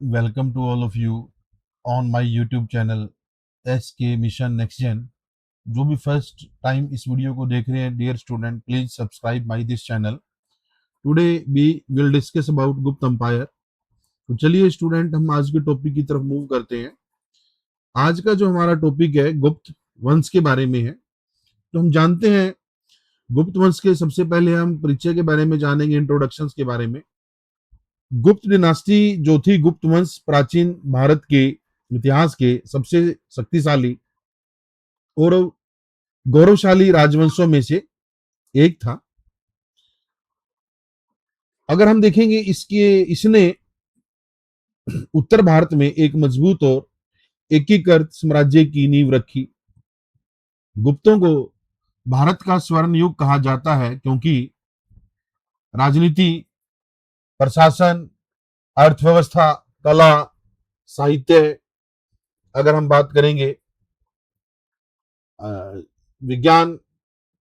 Welcome to all of you on my YouTube channel SK Mission Next Gen। जो भी first time इस video को देख रहे हैं, dear student, please subscribe my this channel. Today we will discuss about Gupta empire. तो चलिए student, हम आज के टॉपिक की तरफ मूव करते हैं। आज का जो हमारा टॉपिक है गुप्त वंश के बारे में है। तो हम जानते हैं गुप्त वंश के सबसे पहले हम परिचय के बारे में जानेंगे, इंट्रोडक्शंस के बारे में। गुप्त डिनास्टी जो थी, गुप्त वंश प्राचीन भारत के इतिहास के सबसे शक्तिशाली और गौरवशाली राजवंशों में से एक था। अगर हम देखेंगे इसने उत्तर भारत में एक मजबूत और एकीकृत साम्राज्य की नींव रखी। गुप्तों को भारत का स्वर्ण युग कहा जाता है क्योंकि राजनीति, प्रशासन, अर्थव्यवस्था, कला, साहित्य, अगर हम बात करेंगे विज्ञान,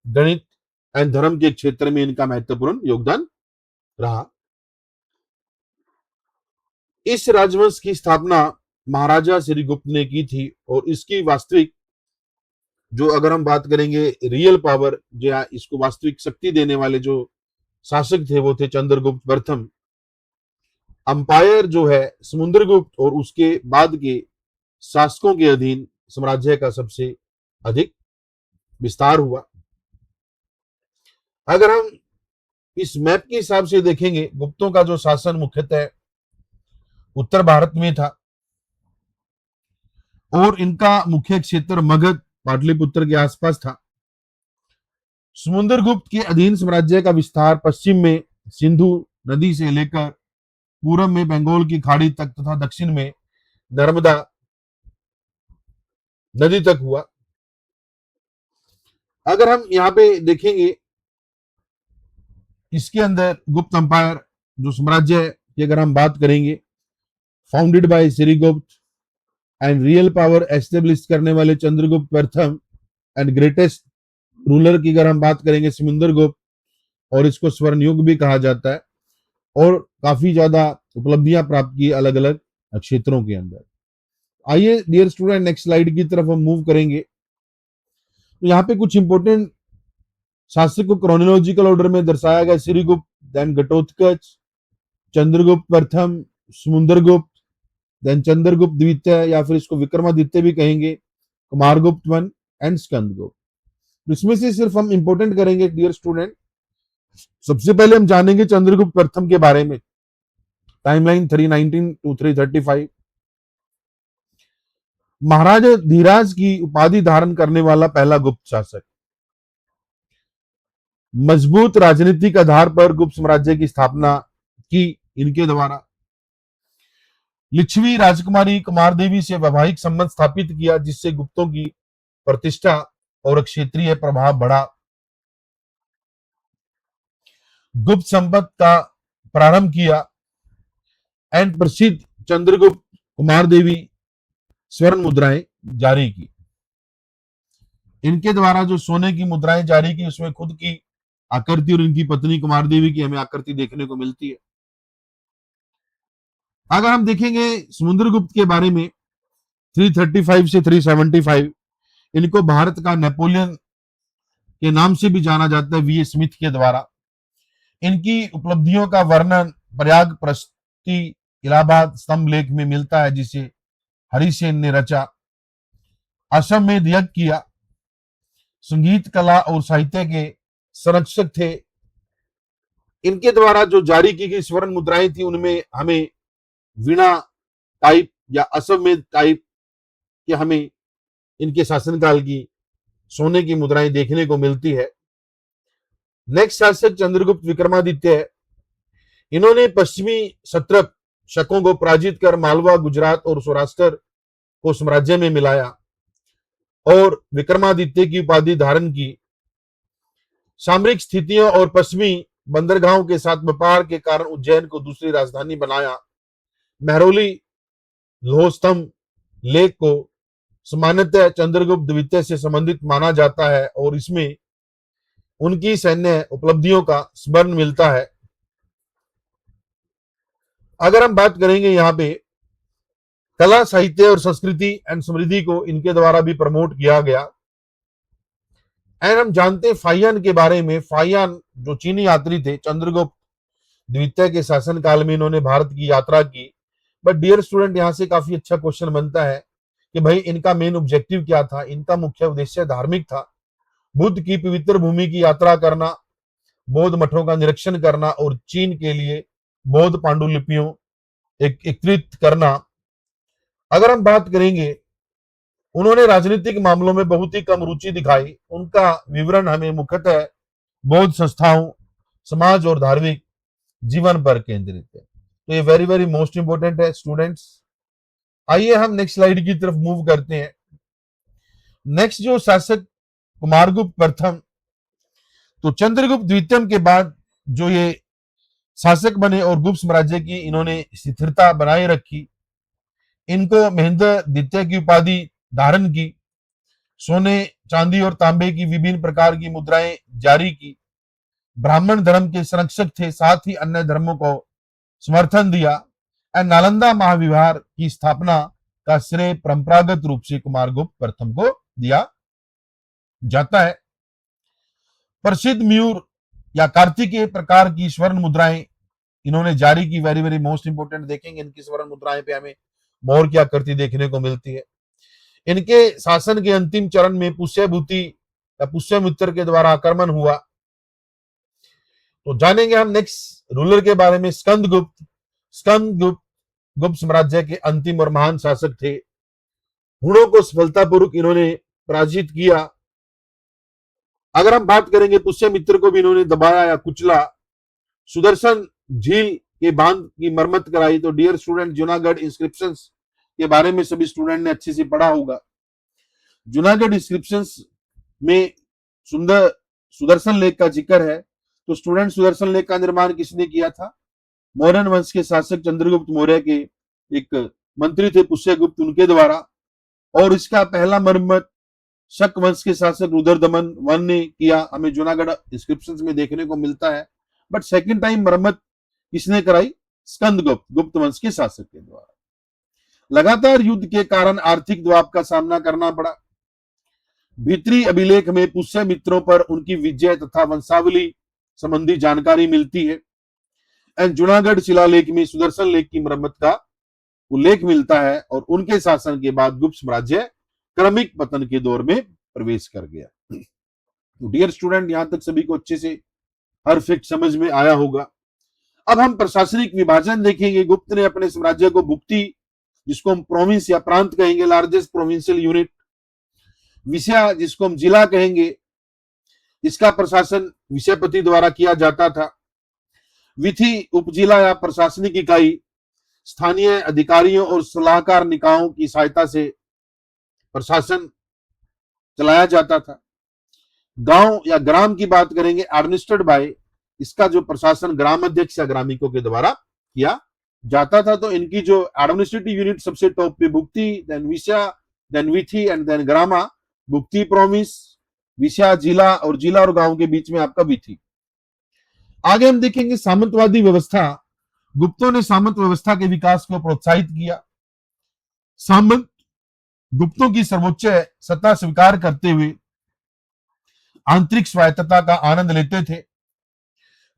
गणित एंड धर्म के क्षेत्र में इनका महत्वपूर्ण योगदान रहा। इस राजवंश की स्थापना महाराजा श्रीगुप्त ने की थी और इसकी वास्तविक जो अगर हम बात करेंगे रियल पावर, जो इसको वास्तविक शक्ति देने वाले जो शासक थे वो थे चंद्रगुप्त प्रथम। अंपायर जो है समुद्रगुप्त और उसके बाद के शासकों के अधीन साम्राज्य का सबसे अधिक विस्तार हुआ। अगर हम इस मैप के हिसाब से देखेंगे, गुप्तों का जो शासन मुख्यतः उत्तर भारत में था और इनका मुख्य क्षेत्र मगध, पाटलिपुत्र के आसपास था। समुद्रगुप्त के अधीन साम्राज्य का विस्तार पश्चिम में सिंधु नदी से लेकर पूर्व में बंगाल की खाड़ी तक तथा दक्षिण में नर्मदा नदी तक हुआ। अगर हम यहाँ पे देखेंगे, इसके अंदर गुप्त अंपायर जो साम्राज्य की अगर हम बात करेंगे, founded by Srigupta and real power establish करने वाले चंद्रगुप्त प्रथम एंड ग्रेटेस्ट रूलर की अगर हम बात करेंगे समुद्रगुप्त, और इसको स्वर्ण युग भी कहा जाता है और काफी ज्यादा उपलब्धियां प्राप्त की अलग अलग क्षेत्रों के अंदर। आइए डियर स्टूडेंट, नेक्स्ट स्लाइड की तरफ हम मूव करेंगे। तो यहाँ पे कुछ इंपॉर्टेंट शासक को क्रोनोलॉजिकल ऑर्डर में दर्शाया गया। श्रीगुप्त, देन घटोत्कच, चंद्रगुप्त प्रथम, समुद्रगुप्त, देन चंद्रगुप्त द्वितीय या फिर इसको विक्रमादित्य भी कहेंगे, कुमारगुप्त वन एंड स्कंदगुप्त। इसमें से सिर्फ हम इंपॉर्टेंट करेंगे डियर स्टूडेंट। सबसे पहले हम जानेंगे चंद्रगुप्त प्रथम के बारे में। Timeline 319 to 335। महाराजा धीराज की उपाधि धारण करने वाला पहला गुप्त शासक। मजबूत राजनीतिक आधार पर गुप्त साम्राज्य की स्थापना की इनके द्वारा। लिच्छवी राजकुमारी कुमार देवी से वैवाहिक संबंध स्थापित किया जिससे गुप्तों की प्रतिष्ठा और क्षेत्रीय प्रभाव बढ़ा। गुप्त संपत्ति का प्रारंभ किया एंड प्रसिद्ध चंद्रगुप्त कुमार देवी स्वर्ण मुद्राएं जारी की। इनके द्वारा जो सोने की मुद्राएं जारी की उसमें खुद की आकृति और इनकी पत्नी कुमार देवी की हमें आकृति देखने को मिलती है। अगर हम देखेंगे समुद्रगुप्त के बारे में, 335 से 375, इनको भारत का नेपोलियन के नाम से भी जाना जाता है, वी ए स्मिथ के द्वारा। इनकी उपलब्धियों का वर्णन प्रयाग प्रस्ती इलाहाबाद स्तंभ लेख में मिलता है जिसे हरिसेन ने रचा। असम में यज्ञ किया। संगीत, कला और साहित्य के संरक्षक थे। इनके द्वारा जो जारी की गई स्वर्ण मुद्राएं थी उनमें हमें वीणा टाइप या असममेध टाइप के हमें इनके शासनकाल की सोने की मुद्राएं देखने को मिलती है। नेक्स्ट शासक चंद्रगुप्त विक्रमादित्य है। इन्होंने पश्चिमी क्षत्रप शकों को पराजित कर मालवा, गुजरात और सौराष्ट्र को साम्राज्य में मिलाया और विक्रमादित्य की उपाधि धारण की। सामरिक स्थितियों और पश्चिमी बंदरगाहों के साथ व्यापार के कारण उज्जैन को दूसरी राजधानी बनाया। महरौली लौह स्तंभ लेख को सामान्यतः चंद्रगुप्त द्वितीय से संबंधित माना जाता है और इसमें उनकी सैन्य उपलब्धियों का स्मरण मिलता है। अगर हम बात करेंगे यहाँ पे कला, साहित्य और संस्कृति एंड समृद्धि को इनके द्वारा भी प्रमोट किया गया। एंड हम जानते हैं फाहियान के बारे में। फाहियान जो चीनी यात्री थे, चंद्रगुप्त द्वितीय के शासन काल में इन्होंने भारत की यात्रा की। बट डियर स्टूडेंट, यहाँ से काफी अच्छा क्वेश्चन बनता है कि भाई इनका मेन ऑब्जेक्टिव क्या था। इनका मुख्य उद्देश्य धार्मिक था, बुद्ध की पवित्र भूमि की यात्रा करना, बौद्ध मठों का निरीक्षण करना और चीन के लिए बौद्ध पांडुलिपियों एकत्रित करना। अगर हम बात करेंगे, उन्होंने राजनीतिक मामलों में बहुत ही कम रुचि दिखाई। उनका विवरण हमें मुख्यतः बौद्ध संस्थाओं, समाज और धार्मिक जीवन पर केंद्रित है। तो ये वेरी वेरी मोस्ट इंपोर्टेंट है स्टूडेंट्स। आइए हम नेक्स्ट स्लाइड की तरफ मूव करते हैं। नेक्स्ट जो शासक कुमारगुप्त प्रथम, तो चंद्रगुप्त द्वितीय के बाद जो ये शासक बने और गुप्त साम्राज्य की इन्होंने स्थिरता बनाए रखी। इनको महेंद्र द्वितीय की उपाधि धारण की, सोने, चांदी और तांबे की विभिन्न प्रकार की मुद्राएं जारी की, ब्राह्मण धर्म के संरक्षक थे, साथ ही अन्य धर्मों को समर्थन दिया। एंड नालंदा महाविहार की स्थापना का श्रेय परंपरागत रूप से कुमारगुप्त प्रथम को दिया जाता है। प्रसिद्ध मयूर या कार्तिकेय प्रकार की स्वर्ण मुद्राएं इन्होंने जारी की। वेरी वेरी मोस्ट इंपोर्टेंट, देखेंगे इनकी स्वर्ण मुद्राएं पे हमें मोर की आकृति देखने को मिलती है। इनके शासन के अंतिम चरण में पुष्यभूति या पुष्यमित्र के द्वारा आक्रमण हुआ। तो जानेंगे हम नेक्स्ट रूलर के बारे में, स्कंदगुप्त। स्कंदगुप्त गुप्त साम्राज्य के अंतिम और महान शासक थे। हुणों को सफलतापूर्वक इन्होंने पराजित किया। अगर हम बात करेंगे, पुष्यमित्र को भी इन्होंने दबाया या कुचला। सुदर्शन झील के बांध की मरम्मत कराई। तो डियर स्टूडेंट, जूनागढ़ इंस्क्रिप्शंस के बारे में सभी स्टूडेंट ने अच्छे से पढ़ा होगा। जूनागढ़ इंस्क्रिप्शंस में सुंदर सुदर्शन लेक का जिक्र है। तो स्टूडेंट, सुदर्शन लेक का निर्माण किसने किया था? मौर्य वंश के शासक चंद्रगुप्त मौर्य के एक मंत्री थे पुष्यगुप्त, उनके द्वारा। और इसका पहला मरम्मत शक वंश के शासक रुद्रदमन वन ने किया, हमें जूनागढ़ इंस्क्रिप्शंस में देखने को मिलता है। बट सेकंड टाइम मरम्मत किसने कराई? स्कंदगुप्त गुप्त वंश के शासक के द्वारा। लगातार युद्ध के कारण आर्थिक दबाव का सामना करना पड़ा। भीतरी अभिलेख में पुष्यमित्रों पर उनकी विजय तथा वंशावली संबंधी जानकारी मिलती है। एंड जूनागढ़ शिलालेख में सुदर्शन लेक की मरम्मत का उल्लेख मिलता है। और उनके शासन के बाद गुप्त साम्राज्य क्रमिक पतन के दौर में प्रवेश कर गया। तो डियर स्टूडेंट, यहां तक सभी को अच्छे से हर फैक्ट समझ में आया होगा। अब हम प्रशासनिक विभाजन देखेंगे। गुप्त ने अपने साम्राज्य को भुक्ति, जिसको हम प्रोविंस या प्रांत कहेंगे, लार्जेस्ट प्रोविंशियल यूनिट, विषया जिसको हम जिला कहेंगे, इसका प्रशासन विषयपति द्वारा किया जाता था। विधि उपजिला या प्रशासनिक इकाई स्थानीय अधिकारियों और सलाहकार निकायों की सहायता से प्रशासन चलाया जाता था। गांव या ग्राम की बात करेंगे, एडमिनिस्ट्रेटेड बाय, इसका जो प्रशासन ग्राम अध्यक्ष या ग्रामीणों के द्वारा किया जाता था। तो इनकी जो एडमिनिस्ट्रेटिव यूनिट सबसे टॉप पे bhukti, then vishaya, then vidhi and then grama. Bhukti province, vishaya जिला, और जिला और गांव के बीच में आपका विधि। आगे हम देखेंगे सामंतवादी व्यवस्था। गुप्तों ने सामंत व्यवस्था के विकास को प्रोत्साहित किया। सामंत गुप्तों की सर्वोच्च सत्ता स्वीकार करते हुए आंतरिक स्वायत्तता का आनंद लेते थे।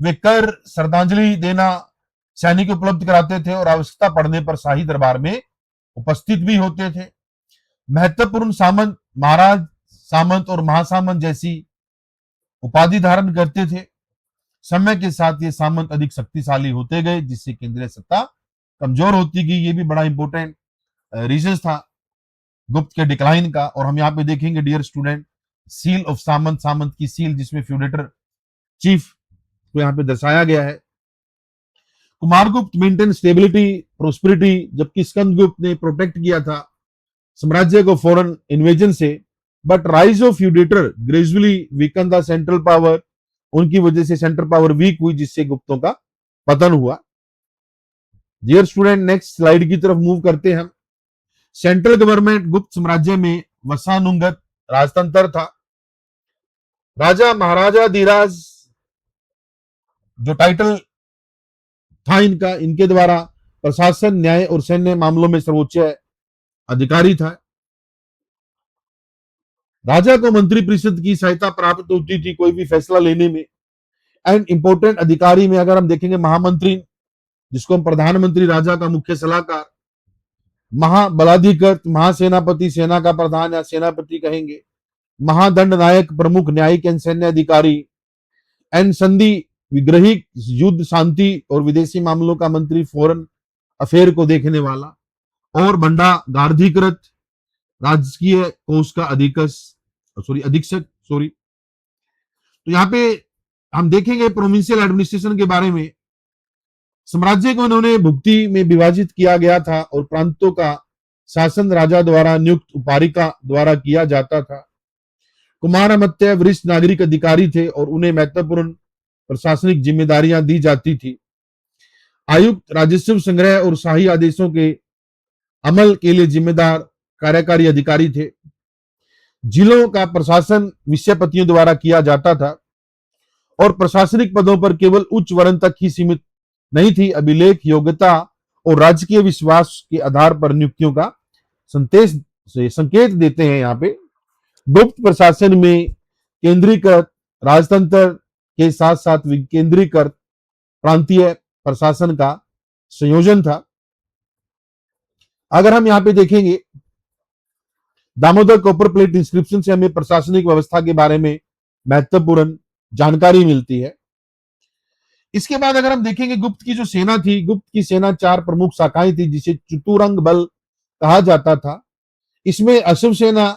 वे कर, श्रद्धांजलि देना, सैनिक उपलब्ध कराते थे और आवश्यकता पड़ने पर शाही दरबार में उपस्थित भी होते थे। महत्वपूर्ण सामंत महाराज, सामंत और महासामंत जैसी उपाधि धारण करते थे। समय के साथ ये सामंत अधिक शक्तिशाली होते गए, जिससे केंद्रीय सत्ता कमजोर होती गई। ये भी बड़ा इंपॉर्टेंट रीजन था गुप्त के डिक्लाइन का। और हम यहाँ पे देखेंगे डियर स्टूडेंट, सील ऑफ सामंत, सामंत की सील जिसमें फ्यूडेटर चीफ को यहाँ पे दर्शाया गया है। कुमारगुप्त मेंटेन स्टेबिलिटी, प्रोस्पेरिटी, जबकि स्कंदगुप्त ने प्रोटेक्ट किया था साम्राज्य को फॉरेन इन्वेजन से। But rise of feudatories gradually weaken the central power, उनकी वजह से सेंट्रल पावर वीक हुई, जिससे गुप्तों का पतन हुआ। डियर स्टूडेंट, नेक्स्ट स्लाइड की तरफ मूव करते हैं हम। सेंट्रल गवर्नमेंट गुप्त साम्राज्य में वसानुगत राजतंत्र था। राजा महाराजा धीराज जो टाइटल था इनका, इनके द्वारा प्रशासन, न्याय और सैन्य मामलों में सर्वोच्च अधिकारी था। राजा को मंत्री परिषद की सहायता प्राप्त होती थी कोई भी फैसला लेने में। एंड इंपॉर्टेंट अधिकारी में अगर हम देखेंगे महामंत्री, जिसको हम प्रधानमंत्री राजा का मुख्य सलाहकार, महाबलाधिकृत महासेनापति सेना का प्रधान या सेनापति कहेंगे, महादंड नायक प्रमुख न्यायिक एंड सैन्य अधिकारी, एंड संधि विग्रही युद्ध शांति और विदेशी मामलों का मंत्री फॉरेन अफेयर को देखने वाला, और बंडा गार्धिकृत राजकीय कोष का अधीक्षक। तो यहाँ पे हम देखेंगे प्रोविंशियल एडमिनिस्ट्रेशन के बारे में। साम्राज्य को उन्होंने भुक्ति में विभाजित किया गया था और प्रांतों का शासन राजा द्वारा नियुक्त उपारिका द्वारा किया जाता था। कुमार अमात्य वरिष्ठ नागरिक अधिकारी थे और उन्हें महत्वपूर्ण प्रशासनिक जिम्मेदारियां दी जाती थी। आयुक्त राजस्व संग्रह और शाही आदेशों के अमल के लिए जिम्मेदार कार्यकारी अधिकारी थे। जिलों का प्रशासन विषयपतियों द्वारा किया जाता था और प्रशासनिक पदों पर केवल उच्च वर्ण तक ही सीमित नहीं थी। अभिलेख योग्यता और राजकीय विश्वास के आधार पर नियुक्तियों का संकेत देते हैं। यहाँ पे गुप्त प्रशासन में केंद्रीकृत राजतंत्र के साथ साथ विकेंद्रीकृत प्रांतीय प्रशासन का संयोजन था। अगर हम यहाँ पे देखेंगे दामोदर कॉपर प्लेट इंस्क्रिप्शन से हमें प्रशासनिक व्यवस्था के बारे में महत्वपूर्ण जानकारी मिलती है। इसके बाद अगर हम देखेंगे गुप्त की जो सेना थी, गुप्त की सेना 4 प्रमुख शाखाएं थी जिसे चतुरंग बल कहा जाता था। इसमें अश्व सेना,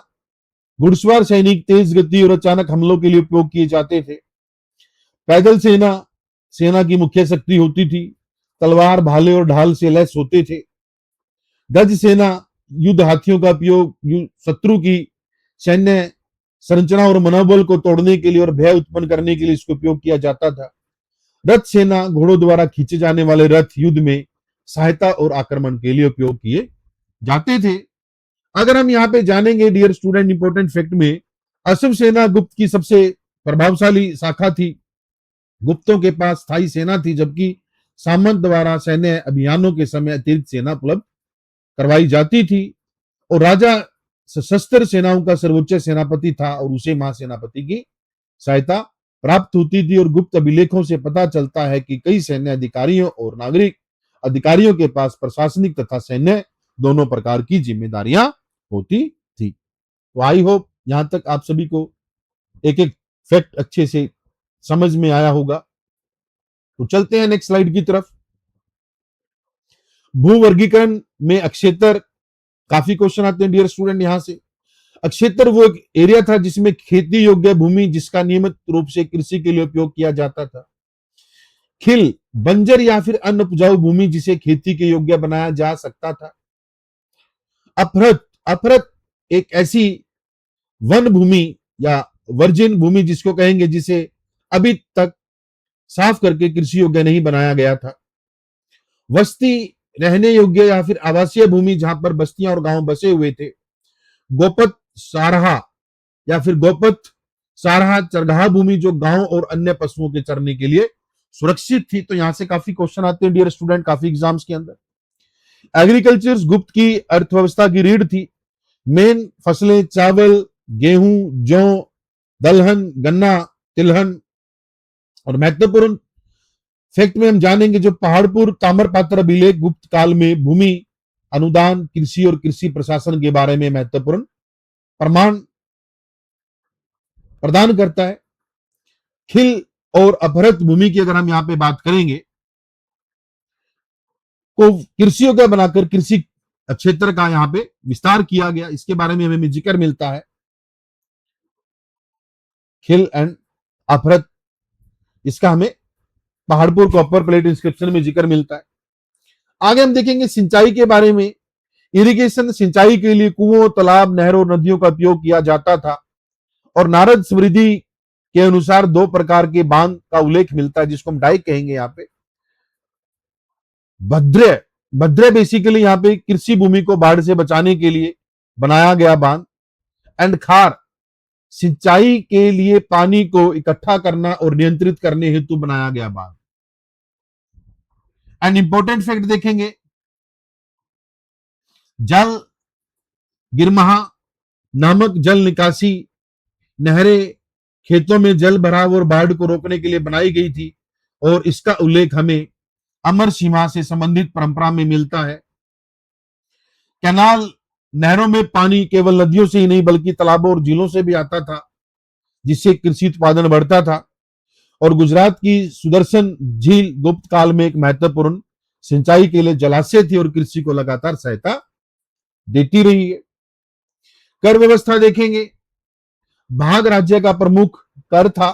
घुड़सवार सैनिक, तेज गति और अचानक हमलों के लिए उपयोग किए जाते थे। पैदल सेना सेना की मुख्य शक्ति होती थी, तलवार, भाले और ढाल से लैस होते थे। गज सेना युद्ध हाथियों का उपयोग शत्रु की सैन्य संरचना और मनोबल को तोड़ने के लिए और भय उत्पन्न करने के लिए इसका उपयोग किया जाता था। रथ सेना घोड़ों द्वारा खींचे जाने वाले रथ युद्ध में सहायता और आक्रमण के लिए उपयोग किए जाते थे। अगर हम यहाँ पे जानेंगे डियर स्टूडेंट इंपॉर्टेंट फैक्ट में, अश्व सेना गुप्त की सबसे प्रभावशाली शाखा थी। गुप्तों के पास स्थायी सेना थी, जबकि सामंत द्वारा सैन्य अभियानों के समय अतिरिक्त सेना उपलब्ध करवाई जाती थी। और राजा सशस्त्र सेनाओं का सर्वोच्च सेनापति था और उसे महासेनापति की सहायता प्राप्त होती थी। और गुप्त अभिलेखों से पता चलता है कि कई सैन्य अधिकारियों और नागरिक अधिकारियों के पास प्रशासनिक तथा सैन्य दोनों प्रकार की जिम्मेदारियां होती थी। तो आई होप यहां तक आप सभी को एक एक फैक्ट अच्छे से समझ में आया होगा। तो चलते हैं नेक्स्ट स्लाइड की तरफ। भूवर्गीकरण में अक्षेत्र, काफी क्वेश्चन आते हैं डियर स्टूडेंट। यहां से अक्षेत्र वो एक एरिया था जिसमें खेती योग्य भूमि जिसका नियमित रूप से कृषि के लिए उपयोग किया जाता था। खिल बंजर या फिर अन उपजाऊ भूमि जिसे खेती के योग्य बनाया जा सकता था। अपहृत, अपहृत एक ऐसी वन भूमि या वर्जिन भूमि जिसको कहेंगे जिसे अभी तक साफ करके कृषि योग्य नहीं बनाया गया था। वस्ती रहने योग्य या फिर आवासीय भूमि जहां पर बस्तियां और गांव बसे हुए थे। गोपत सारहा या फिर गोपत सारहा चरगाह भूमि जो गांव और अन्य पशुओं के चरने के लिए सुरक्षित थी। तो यहां से काफी क्वेश्चन आते हैं डियर स्टूडेंट काफी एग्जाम्स के अंदर। एग्रीकल्चर गुप्त की अर्थव्यवस्था की रीढ़ थी। मेन फसलें चावल, गेहूं, जौ, दलहन, गन्ना, तिलहन। और महत्वपूर्ण फैक्ट में हम जानेंगे जो पहाड़पुर ताम्रपात्र अभिलेख गुप्त काल में भूमि अनुदान, कृषि और कृषि प्रशासन के बारे में महत्वपूर्ण प्रमाण प्रदान करता है। खिल और अपहृत भूमि की अगर हम यहां पे बात करेंगे को कृषियों का बनाकर कृषि क्षेत्र का यहां पे विस्तार किया गया, इसके बारे में हमें जिक्र मिलता है। खिल एंड अपहृत, इसका हमें पहाड़पुर कॉपर प्लेट इंस्क्रिप्शन में जिक्र मिलता है। आगे हम देखेंगे सिंचाई के बारे में। इरिगेशन सिंचाई के लिए कुओं, तालाब, नहरों, नदियों का उपयोग किया जाता था। और नारद समृद्धि के अनुसार 2 प्रकार के बांध का उल्लेख मिलता है जिसको हम डाइक कहेंगे। यहाँ पे भद्रे, भद्रे बेसिकली यहाँ पे कृषि भूमि को बाढ़ से बचाने के लिए बनाया गया बांध। एंड खार सिंचाई के लिए पानी को इकट्ठा करना और नियंत्रित करने हेतु बनाया गया बांध। एंड इंपॉर्टेंट फैक्ट देखेंगे, जल गिरमहा नामक जल निकासी नहरें खेतों में जल भराव और बाढ़ को रोकने के लिए बनाई गई थी, और इसका उल्लेख हमें अमर सीमा से संबंधित परंपरा में मिलता है। कैनाल, नहरों में पानी केवल नदियों से ही नहीं बल्कि तालाबों और झीलों से भी आता था, जिससे कृषि उत्पादन बढ़ता था। और गुजरात की सुदर्शन झील गुप्त काल में एक महत्वपूर्ण सिंचाई के लिए जलाशय थी और कृषि को लगातार सहायता देती रही है। कर व्यवस्था देखेंगे, भाग राज्य का प्रमुख कर था।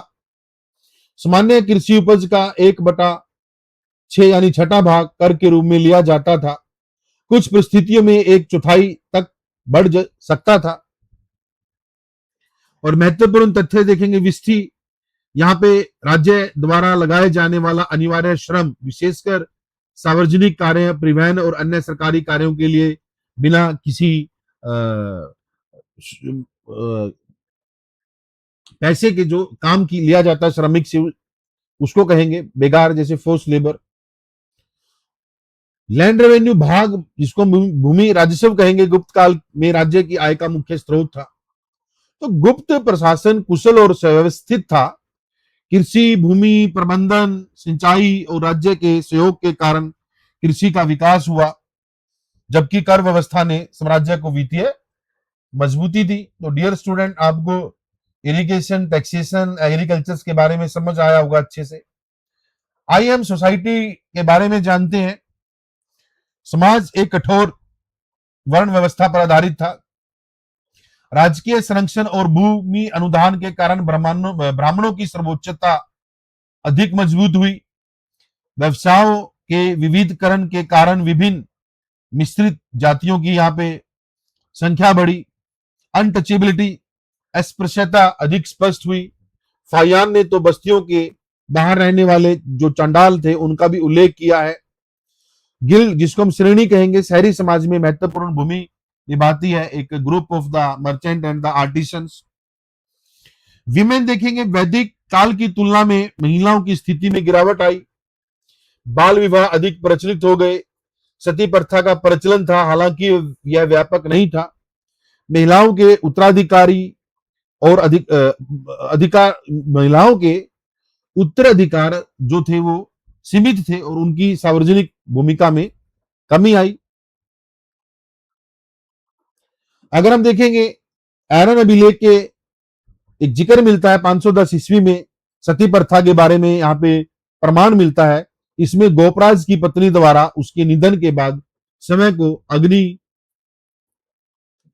सामान्य कृषि उपज का 1/6 यानी छठा भाग कर के रूप में लिया जाता था। कुछ परिस्थितियों में 1/4 तक बढ़ सकता था। और महत्वपूर्ण तथ्य देखेंगे, विस्थी, यहाँ पे राज्य द्वारा लगाए जाने वाला अनिवार्य श्रम, विशेषकर सार्वजनिक कार्य, परिवहन और अन्य सरकारी कार्यों के लिए बिना किसी पैसे के जो काम की लिया जाता है श्रमिक से, उसको कहेंगे बेगार, जैसे फोर्स लेबर। लैंड रेवेन्यू भाग, जिसको भूमि राजस्व कहेंगे, गुप्त काल में राज्य की आय का मुख्य स्रोत था। तो गुप्त प्रशासन कुशल और सुव्यवस्थित था। कृषि, भूमि प्रबंधन, सिंचाई और राज्य के सहयोग के कारण कृषि का विकास हुआ, जबकि कर व्यवस्था ने साम्राज्य को वित्तीय मजबूती दी। तो डियर स्टूडेंट, आपको इरिगेशन, टैक्सेशन, एग्रीकल्चर के बारे में समझ आया होगा अच्छे से। आइए हम सोसाइटी के बारे में जानते हैं। समाज एक कठोर वर्ण व्यवस्था पर आधारित था। राजकीय संरक्षण और भूमि अनुदान के कारण ब्राह्मणों की सर्वोच्चता अधिक मजबूत हुई। व्यवसायों के विविधीकरण के कारण विभिन्न मिश्रित जातियों की यहाँ पे संख्या बढ़ी। अनटचेबिलिटी, अस्पृश्यता अधिक स्पष्ट हुई। फायान ने तो बस्तियों के बाहर रहने वाले जो चंडाल थे उनका भी उल्लेख किया है। गिल्ड, जिसको हम श्रेणी कहेंगे, शहरी समाज में महत्वपूर्ण भूमि निभाती है, एक group of the merchant and the artisans. Women देखेंगे, वैदिक काल की तुलना में महिलाओं की स्थिति में गिरावट आई। बाल विवाह अधिक प्रचलित हो गए। सती प्रथा का प्रचलन था, हालांकि यह व्यापक नहीं था। महिलाओं के उत्तराधिकारी और अधिकार, महिलाओं के उत्तराधिकार जो थे वो सीमित थे और उनकी सार्वजनिक भूमिका में कमी आई। अगर हम देखेंगे, एरन अभिलेख के एक जिक्र मिलता है 510 ईस्वी में, सती प्रथा के बारे में यहाँ पे प्रमाण मिलता है। इसमें गोपराज की पत्नी द्वारा उसके निधन के बाद समय को अग्नि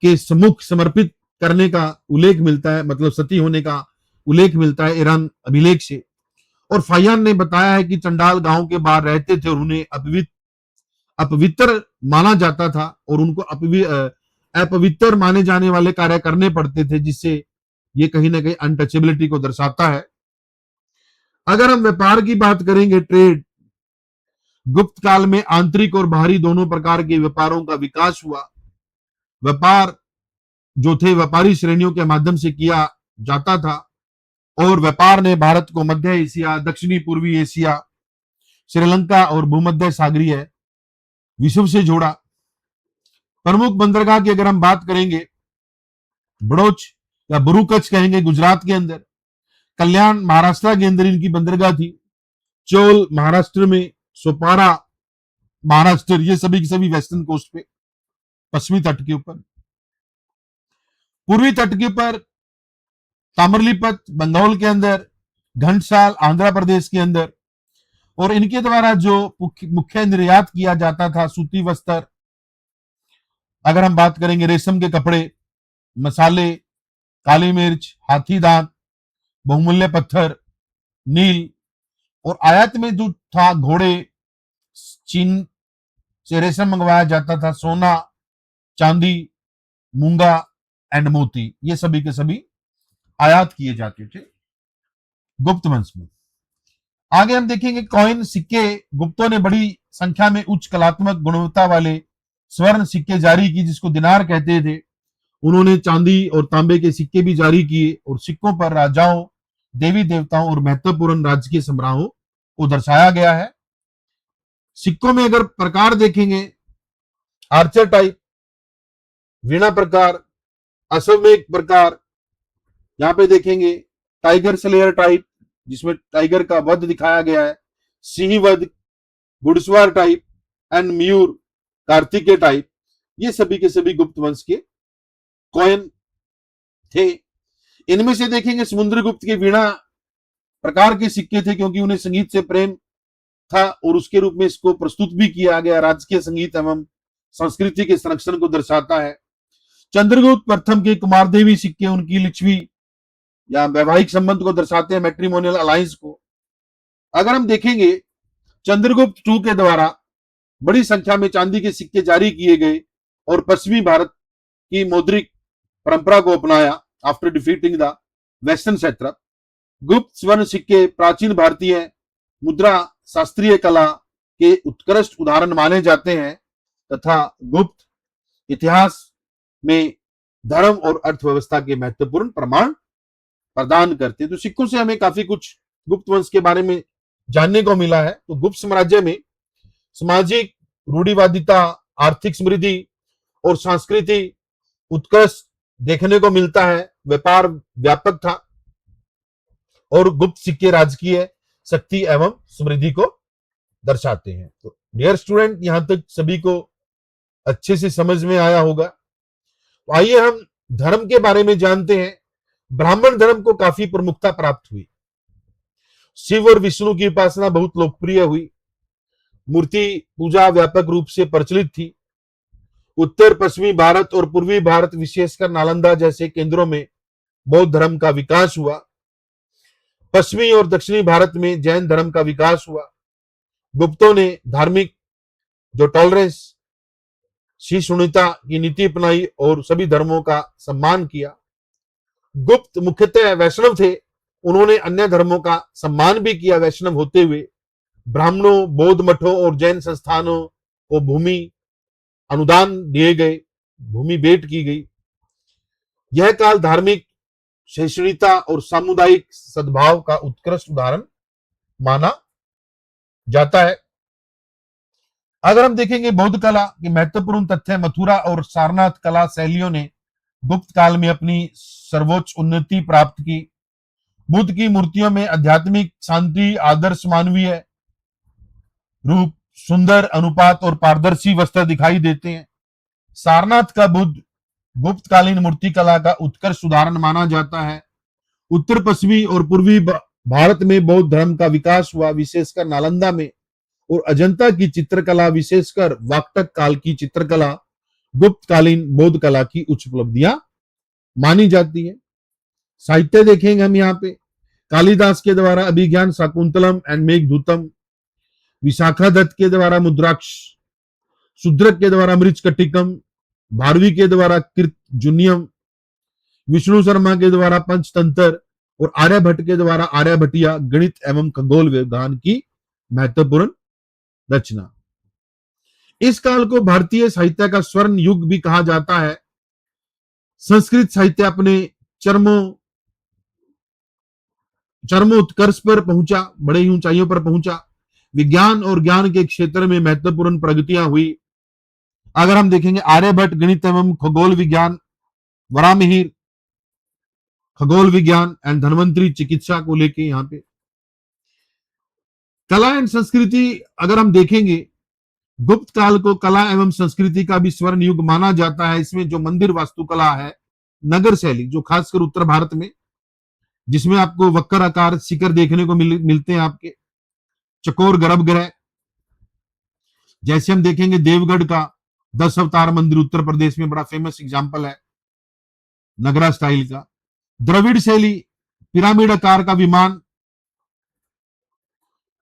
के सम्मुख समर्पित करने का उल्लेख मिलता है, मतलब सती होने का उल्लेख मिलता है ईरान अभिलेख से। और फायान ने बताया है कि चंडाल गांव के बाहर रहते थे और उन्हें अपवित्र माना जाता था और उनको अपवित्र माने जाने वाले कार्य करने पड़ते थे, जिससे ये कहीं ना कहीं अनटचेबिलिटी को दर्शाता है। अगर हम व्यापार की बात करेंगे, ट्रेड, गुप्त काल में आंतरिक और बाहरी दोनों प्रकार के व्यापारों का विकास हुआ। व्यापार जो थे व्यापारी श्रेणियों के माध्यम से किया जाता था और व्यापार ने भारत को मध्य एशिया, दक्षिणी पूर्वी एशिया, श्रीलंका और भूमध्य सागरीय विश्व से जोड़ा। प्रमुख बंदरगाह की अगर हम बात करेंगे, बड़ोच या बरूकच कहेंगे गुजरात के अंदर, कल्याण महाराष्ट्र के अंदर इनकी बंदरगाह थी, चोल महाराष्ट्र में, सोपारा महाराष्ट्र, ये सभी की सभी वेस्टर्न कोस्ट पे, पश्चिमी तट के ऊपर। पूर्वी तट के ऊपर ताम्रलिपत बंगाल के अंदर, घंटसाल आंध्र प्रदेश के अंदर। और इनके द्वारा जो मुख्य निर्यात किया जाता था, सूती वस्त्र, अगर हम बात करेंगे रेशम के कपड़े, मसाले, काली मिर्च, हाथी दांत, बहुमूल्य पत्थर, नील, और आयात में जो था घोड़े, चीन से रेशम मंगवाया जाता था, सोना, चांदी, मूंगा एंड मोती, ये सभी के सभी आयात किए जाते थे गुप्त वंश में। आगे हम देखेंगे कॉइन, सिक्के। गुप्तों ने बड़ी संख्या में उच्च कलात्मक गुणवत्ता वाले स्वर्ण सिक्के जारी की, जिसको दिनार कहते थे। उन्होंने चांदी और तांबे के सिक्के भी जारी किए और सिक्कों पर राजाओं, देवी देवताओं और महत्वपूर्ण राजकीय समारोहों को दर्शाया गया है। सिक्कों में अगर प्रकार देखेंगे, आर्चर टाइप, वीणा प्रकार, अश्वमेघ प्रकार, यहां पे देखेंगे टाइगर स्लेयर टाइप जिसमें टाइगर का वध दिखाया गया है, सिंह वध, घुड़सवार type and Mayur Kartikeya type, ये सभी के सभी गुप्त वंश के कॉइन थे। इनमें से देखेंगे समुद्रगुप्त के वीणा प्रकार के सिक्के थे क्योंकि उन्हें संगीत से प्रेम था और उसके रूप में इसको प्रस्तुत भी किया गया, राजकीय संगीत एवं संस्कृति के संरक्षण को दर्शाता है। चंद्रगुप्त प्रथम के कुमारदेवी सिक्के उनकी लिच्छवी या वैवाहिक संबंध को दर्शाते हैं, मैट्रिमोनियल अलायंस को। अगर हम देखेंगे चंद्रगुप्त टू के द्वारा बड़ी संख्या में चांदी के सिक्के जारी किए गए और पश्चिमी भारत की मौद्रिक परंपरा को अपनाया आफ्टर डिफीटिंग द वेस्टर्न सेट्रप। गुप्त स्वर्ण सिक्के प्राचीन भारतीय मुद्रा शास्त्रीय कला के उत्कृष्ट उदाहरण माने जाते हैं तथा गुप्त इतिहास में धर्म और अर्थव्यवस्था के महत्वपूर्ण प्रमाण प्रदान करते हैं। तो सिक्कों से हमें काफी कुछ गुप्त वंश के बारे में जानने को मिला है। तो गुप्त साम्राज्य में सामाजिक रूढ़िवादिता, आर्थिक समृद्धि और सांस्कृतिक उत्कर्ष देखने को मिलता है। व्यापार व्यापक था और गुप्त सिक्के राजकीय शक्ति एवं समृद्धि को दर्शाते हैं। तो डियर स्टूडेंट, यहां तक सभी को अच्छे से समझ में आया होगा। तो आइए हम धर्म के बारे में जानते हैं। ब्राह्मण धर्म को काफी प्रमुखता प्राप्त हुई। शिव और विष्णु की उपासना बहुत लोकप्रिय हुई। मूर्ति पूजा व्यापक रूप से प्रचलित थी। उत्तर पश्चिमी भारत और पूर्वी भारत विशेषकर नालंदा जैसे केंद्रों में बौद्ध धर्म का विकास हुआ। पश्चिमी और दक्षिणी भारत में जैन धर्म का विकास हुआ। गुप्तों ने धार्मिक जो टॉलरेंस, सहिष्णुता की नीति अपनाई और सभी धर्मों का सम्मान किया। गुप्त मुख्यतः वैष्णव थे, उन्होंने अन्य धर्मों का सम्मान भी किया। वैष्णव होते हुए ब्राह्मणों, बौद्ध मठों और जैन संस्थानों को भूमि अनुदान दिए गए, भूमि भेंट की गई। यह काल धार्मिक सहिष्णुता और सामुदायिक सद्भाव का उत्कृष्ट उदाहरण माना जाता है। अगर हम देखेंगे बौद्ध कला के महत्वपूर्ण तथ्य, मथुरा और सारनाथ कला शैलियों ने गुप्त काल में अपनी सर्वोच्च उन्नति प्राप्त की। बुद्ध की मूर्तियों में आध्यात्मिक शांति, आदर्श मानवीय रूप, सुंदर अनुपात और पारदर्शी वस्त्र दिखाई देते हैं। सारनाथ का बुद्ध गुप्त कालीन मूर्ति कला का उत्कृष्ट उदाहरण माना जाता है। उत्तर पश्चिमी और पूर्वी भारत में बौद्ध धर्म का विकास हुआ, विशेषकर नालंदा में, और अजंता की चित्रकला, विशेषकर वाकटक काल की चित्रकला गुप्त कालीन बौद्ध कला की उच्च उपलब्धियां मानी जाती है। साहित्य देखेंगे हम यहाँ पे, कालिदास के द्वारा अभिज्ञान शाकुंतलम एंड मेघदूतम, विशाखा दत्त के द्वारा मुद्राक्ष, शूद्रक के द्वारा मृच्छकटिकम, भारवी के द्वारा कीर्तजूनियम, विष्णु शर्मा के द्वारा पंचतंत्र और आर्यभट्ट के द्वारा आर्यभट्टिया गणित एवं खगोल विज्ञान की महत्वपूर्ण रचना। इस काल को भारतीय साहित्य का स्वर्ण युग भी कहा जाता है। संस्कृत साहित्य अपने चरमोत्कर्ष पर पहुंचा, बड़े ही ऊंचाइयों पर पहुंचा। विज्ञान और ज्ञान के क्षेत्र में महत्वपूर्ण प्रगतियां हुई। अगर हम देखेंगे आर्यभट्ट गणित एवं खगोल विज्ञान, वरामिहिर खगोल विज्ञान एंड धन्वंतरी चिकित्सा को लेके यहाँ पे। कला एंड संस्कृति अगर हम देखेंगे, गुप्त काल को कला एवं संस्कृति का भी स्वर्ण युग माना जाता है। इसमें जो मंदिर वास्तुकला है, नगर शैली, जो खासकर उत्तर भारत में, जिसमें आपको वक्र आकार शिखर देखने को मिलते हैं, आपके चकोर गर्भगृह, जैसे हम देखेंगे देवगढ़ का 10 अवतार मंदिर उत्तर प्रदेश में बड़ा फेमस एग्जाम्पल है नगरा स्टाइल का। द्रविड़ शैली, पिरामिड आकार का विमान,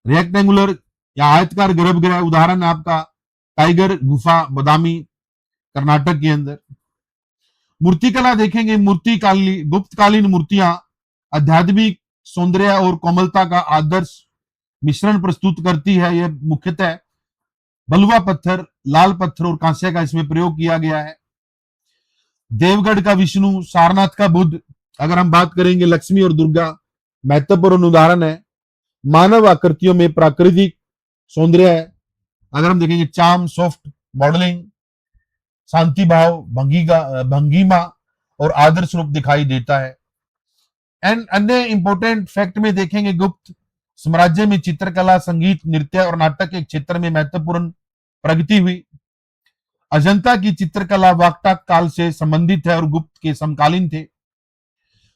रेक्टेंगुलर या आयतकार गर्भगृह, उदाहरण आपका टाइगर गुफा बदामी कर्नाटक के अंदर। मूर्तिकला देखेंगे, गुप्त कालीन मूर्तियां आध्यात्मिक सौंदर्य और कोमलता का आदर्श मिश्रण प्रस्तुत करती है। यह मुख्यतः बलुआ पत्थर, लाल पत्थर और कांस्य का इसमें प्रयोग किया गया है। देवगढ़ का विष्णु, सारनाथ का बुद्ध, अगर हम बात करेंगे लक्ष्मी और दुर्गा महत्वपूर्ण उदाहरण है। मानव आकृतियों में प्राकृतिक सौंदर्य है। अगर हम देखेंगे चार्म, सॉफ्ट मॉडलिंग, शांति भाव, भंगिमा और आदर्श रूप दिखाई देता है। एंड अन्य इंपॉर्टेंट फैक्ट में देखेंगे, गुप्त साम्राज्य में चित्रकला, संगीत, नृत्य और नाटक के क्षेत्र में महत्वपूर्ण प्रगति हुई। अजंता की चित्रकला वाकाटक काल से संबंधित है और गुप्त के समकालीन थे।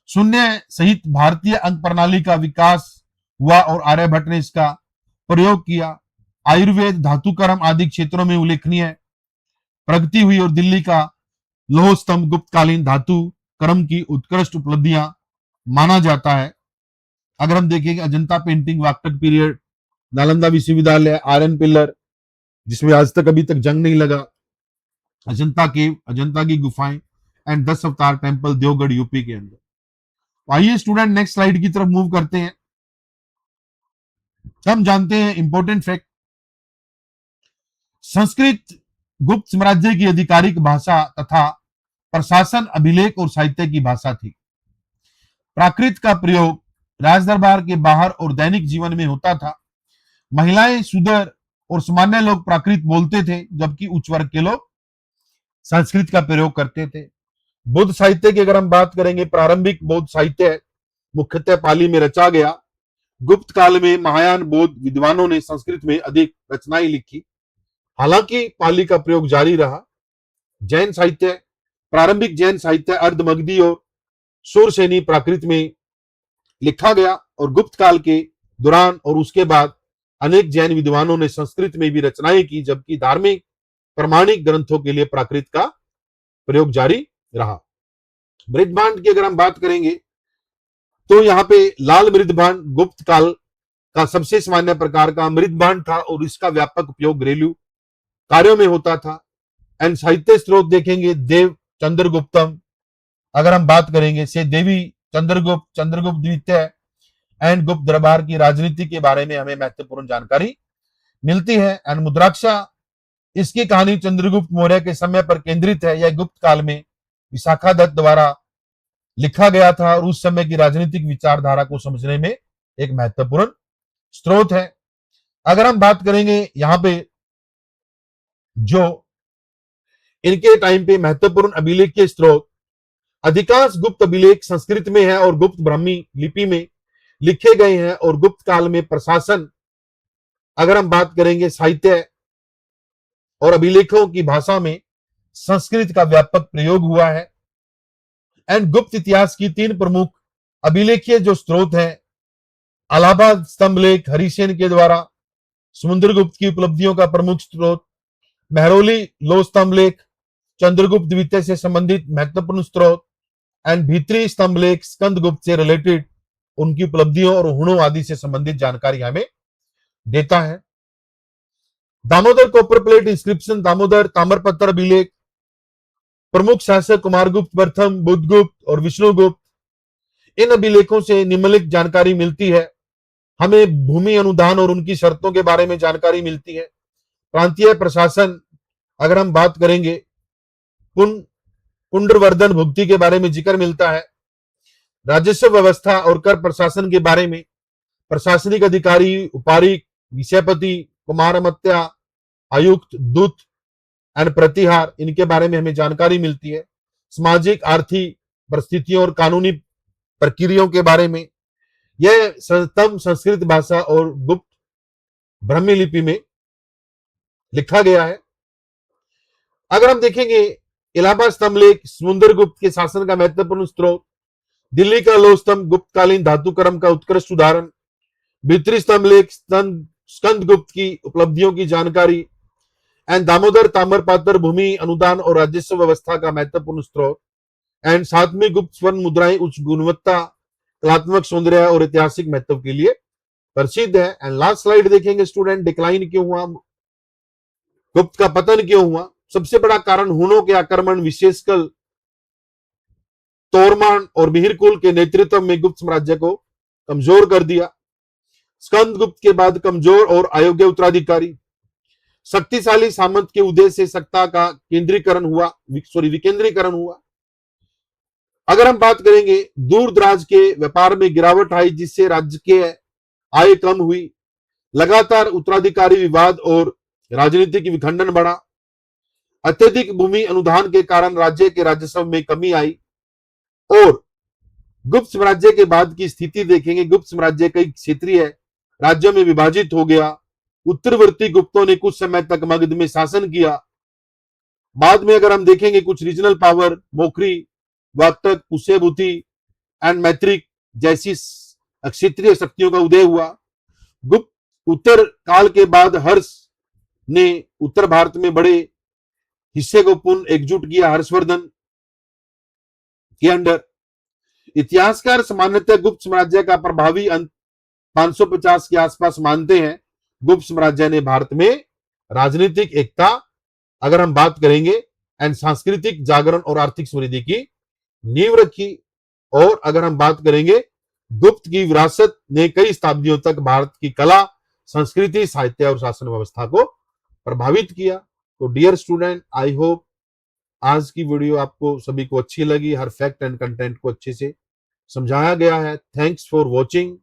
शून्य सहित भारतीय अंक प्रणाली का विकास हुआ और आर्यभट्ट ने इसका प्रयोग किया। आयुर्वेद, धातुकर्म आदि क्षेत्रों में उल्लेखनीय प्रगति हुई और दिल्ली का लौह स्तंभ गुप्तकालीन धातु कर्म की उत्कृष्ट उपलब्धियां माना जाता है। अगर हम देखेंगे अजंता पेंटिंग, वाकाटक पीरियड, नालंदा विश्वविद्यालय, आयरन पिलर जिसमें आज तक अभी तक जंग नहीं लगा, अजंता केव, अजंता की गुफाएं एंड 10 अवतार टेम्पल देवगढ़ यूपी के अंदर। आइए स्टूडेंट नेक्स्ट स्लाइड की तरफ मूव करते हैं। हम जानते हैं इंपॉर्टेंट फैक्ट, संस्कृत गुप्त साम्राज्य की आधिकारिक भाषा तथा प्रशासन, अभिलेख और साहित्य की भाषा थी। प्राकृत का प्रयोग राजदरबार के बाहर और दैनिक जीवन में होता था। महिलाएं, शूद्र और सामान्य लोग प्राकृत बोलते थे, जबकि उच्च वर्ग के लोग संस्कृत का प्रयोग करते थे। बुद्ध साहित्य की अगर हम बात करेंगे, प्रारंभिक बौद्ध साहित्य मुख्यतः पाली में रचा गया। गुप्त काल में महायान बौद्ध विद्वानों ने संस्कृत में अधिक रचनाएं लिखी, हालांकि पाली का प्रयोग जारी रहा। जैन साहित्य, प्रारंभिक जैन साहित्य अर्धमगधी और शूरसेनी प्राकृत में लिखा गया और गुप्त काल के दौरान और उसके बाद अनेक जैन विद्वानों ने संस्कृत में भी रचनाएं की, जबकि धार्मिक प्रमाणिक ग्रंथों के लिए प्राकृत का प्रयोग जारी रहा। मृदभांड की अगर हम बात करेंगे तो यहाँ पे लाल मृदभांड गुप्त काल का सबसे सामान्य प्रकार का मृदभांड था और इसका व्यापक उपयोग घरेलू कार्यों में होता था। एंड साहित्य स्रोत देखेंगे, देव चंद्रगुप्तम, अगर हम बात करेंगे से देवी चंद्रगुप्त, चंद्रगुप्त द्वितीय एंड गुप्त दरबार की राजनीति के बारे में हमें महत्वपूर्ण जानकारी मिलती है। एंड मुद्राक्षा, इसकी कहानी चंद्रगुप्त मौर्य के समय पर केंद्रित है। यह गुप्त काल में विशाखा दत्त द्वारा लिखा गया था और उस समय की राजनीतिक विचारधारा को समझने में एक महत्वपूर्ण स्रोत है। अगर हम बात करेंगे यहाँ पे जो इनके टाइम पे महत्वपूर्ण अभिलेख के स्रोत, अधिकांश गुप्त अभिलेख संस्कृत में है और गुप्त ब्राह्मी लिपि में लिखे गए हैं। और गुप्त काल में प्रशासन, अगर हम बात करेंगे साहित्य और अभिलेखों की भाषा में संस्कृत का व्यापक प्रयोग हुआ है। एंड गुप्त इतिहास की 3 प्रमुख अभिलेखीय जो स्रोत हैं, अलाहाबाद स्तंभ लेख हरिसेन के द्वारा, समुद्रगुप्त की उपलब्धियों का प्रमुख स्रोत महरौली लौह स्तंभ लेख, चंद्रगुप्त द्वितीय से संबंधित महत्वपूर्ण स्रोत, एंड भीतरी स्तंभ लेख स्कंदगुप्त से रिलेटेड उनकी उपलब्धियों और हुणों आदि से संबंधित जानकारी हमें देता है। Damodar copper plate inscription, Damodar ताम्रपत्र अभिलेख, प्रमुख शासक कुमारगुप्त प्रथम, बुद्धगुप्त और विष्णुगुप्त, इन अभिलेखों से निम्नलिखित जानकारी मिलती है। हमें भूमि अनुदान और उनकी शर्तों के बारे में जानकारी मिलती है। प्रांतीय प्रशासन, अगर हम बात करेंगे पुंड्रवर्धन भुक्ति के बारे में जिक्र मिलता है। राजस्व व्यवस्था और कर प्रशासन के बारे में प्रशासनिक अधिकारी, उपारीक, विषयपति, कुमारमत्या, आयुक्त, दूत एंड प्रतिहार, इनके बारे में हमें जानकारी मिलती है। सामाजिक आर्थिक परिस्थितियों और कानूनी प्रक्रियाओं के बारे में यह सर्वोत्तम संस्कृत भाषा और गुप्त ब्राह्मी लिपि में लिखा गया है। अगर हम देखेंगे इलाहाबाद स्तंभ लेख समुद्रगुप्त के शासन का महत्वपूर्ण स्रोत, दिल्ली का लौह स्तंभ गुप्तकालीन धातुकर्म का उत्कृष्ट उदाहरण, भीतरी स्तंभ लेख स्कंदगुप्त की उपलब्धियों की जानकारी, एंड दामोदर ताम्रपात्र भूमि अनुदान और राजस्व व्यवस्था का महत्वपूर्ण स्रोत, एंड 7वीं गुप्त स्वर्ण मुद्राएं उच्च गुणवत्ता, कलात्मक सौंदर्य और ऐतिहासिक महत्व के लिए प्रसिद्ध है। एंड लास्ट स्लाइड देखेंगे स्टूडेंट, डिक्लाइन क्यों हुआ, गुप्त का पतन क्यों हुआ। सबसे बड़ा कारण हुनों के आक्रमण, विशेषकर तोरमान और मिहिरकुल के नेतृत्व में गुप्त साम्राज्य को कमजोर कर दिया। स्कंदगुप्त के बाद कमजोर और अयोग्य उत्तराधिकारी, शक्तिशाली सामंत के उदय से सत्ता का विकेंद्रीकरण हुआ। अगर हम बात करेंगे दूर दराज के व्यापार में गिरावट आई, जिससे राज्य के आय कम हुई। लगातार उत्तराधिकारी विवाद और राजनीतिक विखंडन बढ़ा। अत्यधिक भूमि अनुदान के कारण राज्य के राजस्व में कमी आई। और गुप्त साम्राज्य के बाद की स्थिति देखेंगे, गुप्त साम्राज्य कई क्षेत्रीय राज्यों में विभाजित हो गया। उत्तरवर्ती गुप्तों ने कुछ समय तक मगध में शासन किया। बाद में अगर हम देखेंगे कुछ regional power, Maukhari, Vakataka, Pushyabhuti and Maitraka जैसी क्षेत्रीय शक्तियों का उदय हुआ। गुप्त उत्तर काल के बाद हर्ष ने उत्तर भारत में बड़े हिस्से को पुनः एकजुट किया हर्षवर्धन के अंडर। इतिहासकार सामान्यतः गुप्त साम्राज्य का प्रभावी अंत 550 के आसपास मानते हैं। गुप्त साम्राज्य ने भारत में राजनीतिक एकता, अगर हम बात करेंगे, एंड सांस्कृतिक जागरण और आर्थिक समृद्धि की नींव रखी। और अगर हम बात करेंगे, गुप्त की विरासत ने कई शताब्दियों तक भारत की कला, संस्कृति, साहित्य और शासन व्यवस्था को प्रभावित किया। तो डियर स्टूडेंट, आई होप आज की वीडियो आपको सभी को अच्छी लगी, हर फैक्ट एंड कंटेंट को अच्छे से समझाया गया है। Thanks for watching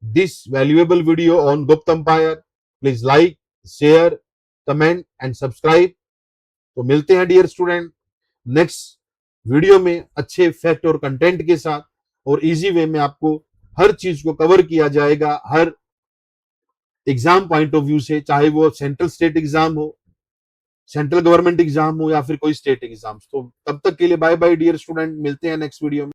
this valuable video on Gupta empire. Please like, share, comment and subscribe. तो मिलते हैं डियर स्टूडेंट नेक्स्ट वीडियो में अच्छे फैक्ट और कंटेंट के साथ, और इजी वे में आपको हर चीज को कवर किया जाएगा, हर एग्जाम पॉइंट ऑफ व्यू से, चाहे वो सेंट्रल स्टेट एग्जाम हो, सेंट्रल गवर्नमेंट एग्जाम हो या फिर कोई स्टेट एग्जाम। तो तब तक के लिए बाय बाय डियर स्टूडेंट, मिलते हैं नेक्स्ट वीडियो में।